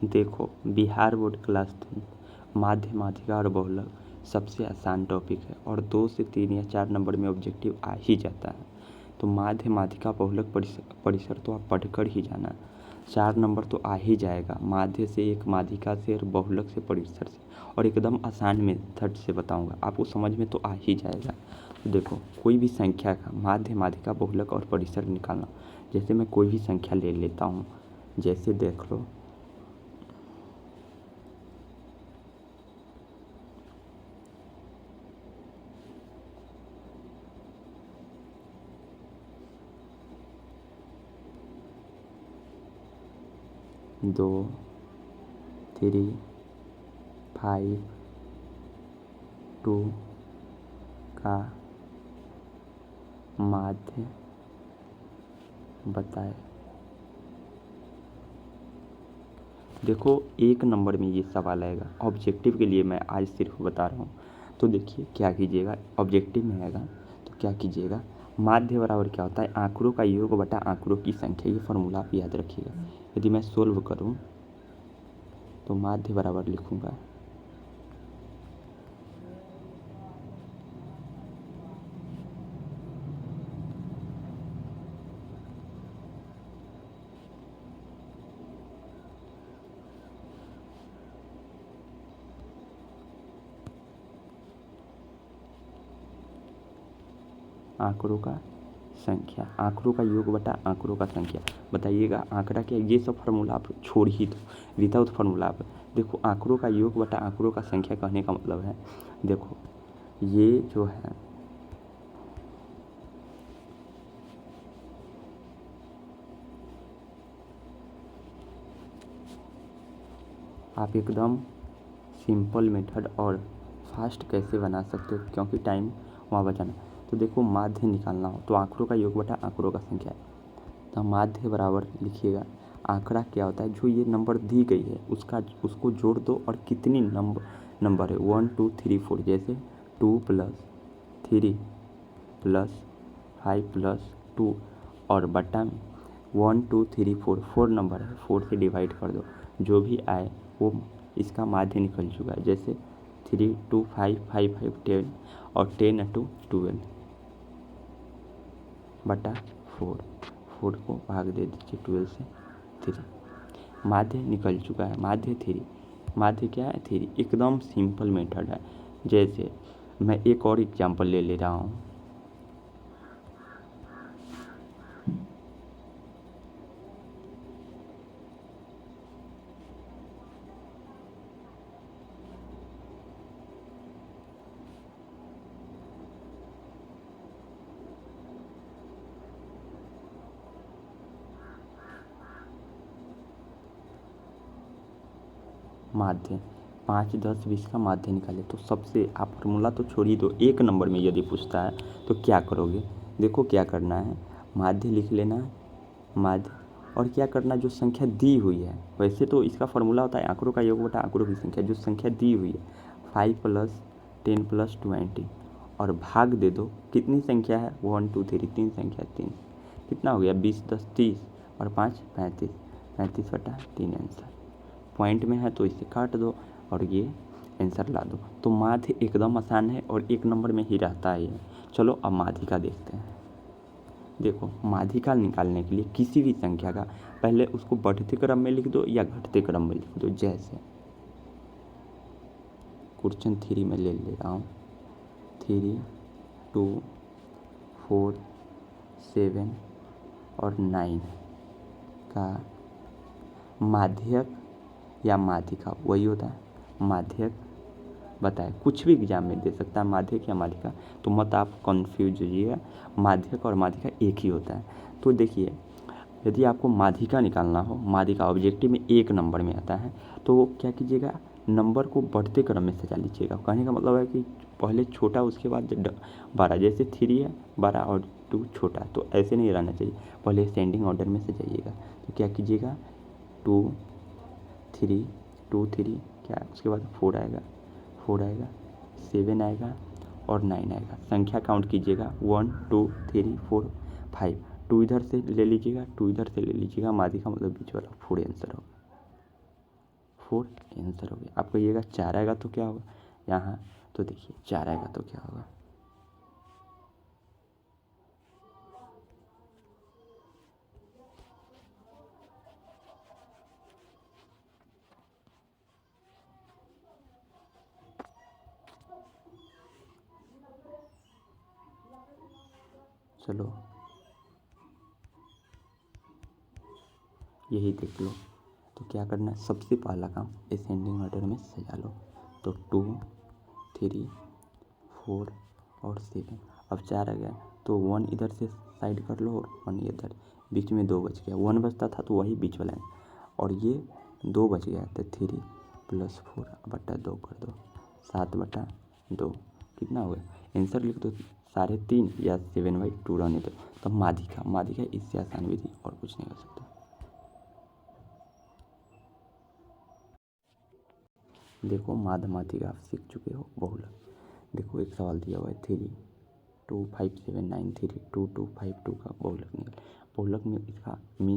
देखो, Bihar board class 10 माध्य, माध्यिका और बहुलक सबसे आसान टॉपिक है और 2 से 3 या 4 नंबर में ऑब्जेक्टिव आ ही जाता है। तो माध्य, माध्यिका, बहुलक परिसर तो आप पढ़कर ही जाना। 4 नंबर तो आ ही जाएगा, माध्य से, एक माध्यिका से और बहुलक से, परिसर से, और एकदम आसान मेथड से बताऊंगा, आपको समझ में तो आ ही जाएगा। तो देखो, कोई भी संख्या का माध्य, माध्यिका, बहुलक और परिसर निकालना। जैसे मैं कोई भी संख्या ले लेता हूँ, जैसे देख लो 2, 3, 5, 2 का माध्य बताए। देखो, 1 नंबर में ये सवाल आएगा, ऑब्जेक्टिव के लिए मैं आज सिर्फ बता रहा हूँ। तो देखिए क्या कीजिएगा, ऑब्जेक्टिव में आएगा तो क्या कीजिएगा, माध्य बराबर क्या होता है, आंकड़ों का योग बटा आंकड़ों की संख्या। ये फॉर्मूला आप याद रखिएगा। यदि मैं सोल्व करूँ तो माध्य बराबर लिखूँगा आंकड़ों का संख्या, आंकड़ों का योग बटा आंकड़ों का संख्या। बताइएगा आंकड़ा क्या, ये सब फार्मूला आप छोड़ ही दो, विदाउट फार्मूला आप देखो, आंकड़ों का योग बटा आंकड़ों का संख्या कहने का मतलब है, देखो ये जो है आप एकदम सिंपल मेथड और फास्ट कैसे बना सकते हो, क्योंकि टाइम वहाँ बचाना। तो देखो, माध्य निकालना हो तो आंकड़ों का योग बटा आंकड़ों का संख्या है। तो माध्य बराबर लिखिएगा, आंकड़ा क्या होता है, जो ये नंबर दी गई है उसको जोड़ दो और कितनी नंबर है 1 2 3 4, जैसे 2 + 3 + 5 + 2 और बट्टा में 1 2 3 4 नंबर है, 4 से डिवाइड कर दो, जो भी आए वो इसका माध्य निकल चुका है। जैसे 3 2 5 5 5 10 और 10 × 12 बटा 4 को भाग दे दीजिए 12 से 3, माध्य निकल चुका है। माध्य 3, माध्य क्या है 3, एकदम सिंपल मेथड है। जैसे मैं एक और एग्जांपल ले रहा हूँ, माध्य 5 10 20 का माध्य निकाले। तो सबसे आप फार्मूला तो छोड़ ही दो, 1 नंबर में यदि पूछता है तो क्या करोगे, देखो क्या करना है, माध्य लिख लेना है, माध्य, और क्या करना, जो संख्या दी हुई है, वैसे तो इसका फार्मूला होता है आंकड़ों का योग बटा आंकड़ों की संख्या, जो संख्या दी हुई है 5 + 10 + 20 और भाग दे दो, कितनी संख्या है 1 2 3, 3 संख्या 3, कितना हो गया 20 10 30 और 5 35, 35/3 आंसर। पॉइंट में है तो इसे काट दो और ये आंसर ला दो। तो माध्य एकदम आसान है और 1 नंबर में ही रहता है ये। चलो अब माध्यिका देखते हैं। देखो, माध्यिका निकालने के लिए किसी भी संख्या का पहले उसको बढ़ते क्रम में लिख दो या घटते क्रम में लिख दो। जैसे क्वेश्चन 3 में ले रहा हूँ, 3 2 4 7 और 9 का माध्यक या माध्यिका, वही होता है माध्यक बताए। कुछ भी एग्जाम में दे सकता है माध्यक या माध्यिका, तो मत आप कंफ्यूज होइएगा, माध्यक और माध्यिका एक ही होता है। तो देखिए, यदि आपको माध्यिका निकालना हो, माध्यिका ऑब्जेक्टिव में 1 नंबर में आता है, तो क्या कीजिएगा, नंबर को बढ़ते क्रम में सजा लीजिएगा। कहने का मतलब है कि पहले छोटा उसके बाद बड़ा, जैसे 3 है बड़ा और 2 छोटा, तो ऐसे नहीं रहना चाहिए, पहले असेंडिंग ऑर्डर में सजाइएगा। तो क्या कीजिएगा 2 3 2 3 क्या, उसके बाद 4 आएगा, 7 आएगा और 9 आएगा। संख्या काउंट कीजिएगा 1 2 3 4 5, 2 इधर से ले लीजिएगा, 2 इधर से ले लीजिएगा, माध्यिका मतलब बीच वाला 4 आंसर होगा। 4 आंसर हो गया। आप कहिएगा 4 आएगा तो क्या होगा यहाँ, तो देखिए 4 आएगा तो क्या होगा, चलो यही देख लो। तो क्या करना है, सबसे पहला काम असेंडिंग ऑर्डर में सजा लो। तो 2, 3, 4 और 7। अब 4 आ गया तो 1 इधर से साइड कर लो और 1 इधर, बीच में 2 बच गया। 1 बचता था तो वही बीच वाला है, और ये 2 बच गया तो 3 + 4/2 कर दो, 7/2 कितना हो गया। आंसर लिख दो 3.5 या 7/2 रहने दो। तो माधिका इससे आसान विधि और कुछ नहीं हो सकता। देखो माधिका आप सीख चुके हो बहुलक। देखो एक सवाल दिया हुआ है 3, 2, 5, 7, 9, 3, 2, 2, 5, 2 का बहुलक निकल। बहुलक में इसका मीन